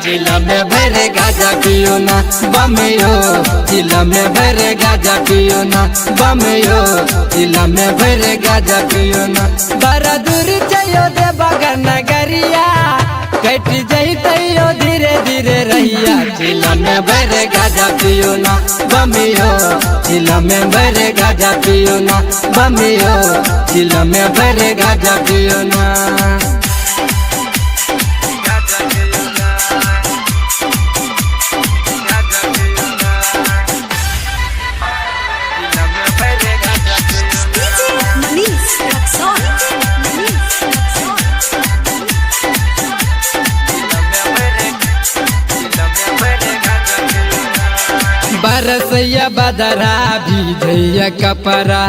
चिला में भरे गाजा पियो ना बमियो, चिला में भरे गाजा पियो ना बमियो, चिला में भरे गाजा पियो ना। बड़ा दूर चलो दे बगर नगरिया, कट जइयो धीरे धीरे रहिया, चिला में भरे गाजा पियो ना बमियो, चिला में भरे गाजा पियो ना बमियो, चिला में भरे गाजा पियो ना। बरसैया बदरा भीजैया कपरा,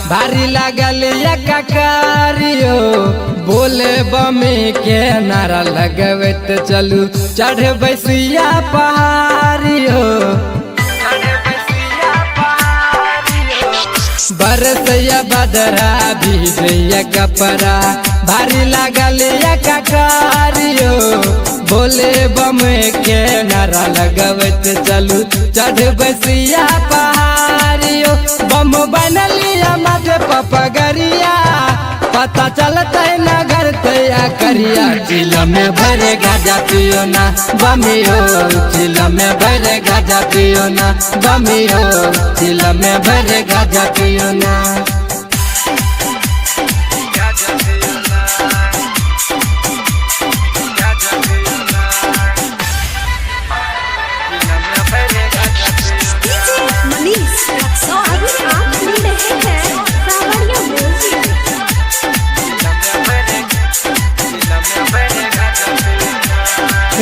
भारी लागल या ककारियो, बोले बमे के नारा लगवत चलू चढ़ बैसिया पहाड़ियो। बरसैया बदरा भीजैया कपरा, भारी लागल या ककारियो, बोले बम के नारा लगवत चलू चढ़ बसिया पहाड़ियो। बम बनलिया माथे पपगरिया, पता चलता है ना घर तैया करिया, चिला में भरे गाजा पियो ना बमियो, चिला में भरे गाजा पियो ना बमियो, चिला में भरे गाजा पियो ना।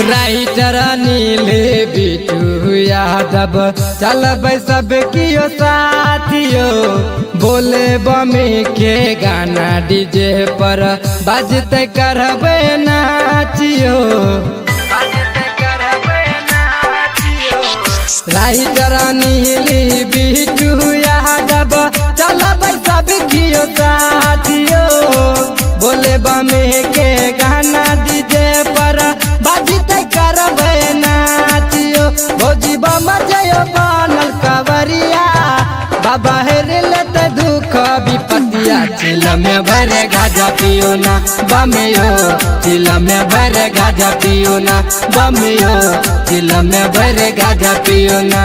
राइटर नीले बिटू यादव चलब सब कियो साथियो, बोले बमे के गाना डीजे पर बजते करबे नाचियो। राइटर नीले बिटू यादव चलब सब कियो साथियो, बोले बमे के गाना डीजे पर बजते करबे नाचियो। भौजी बम जयो बनल कवरिया, बाबा हेर लेते दुख विपतिया, चिला में भरे गाजा पियो ना बमियो, चिला में भरे गाजा पियो ना बमियो, चिला में भरे गाजा पियो ना।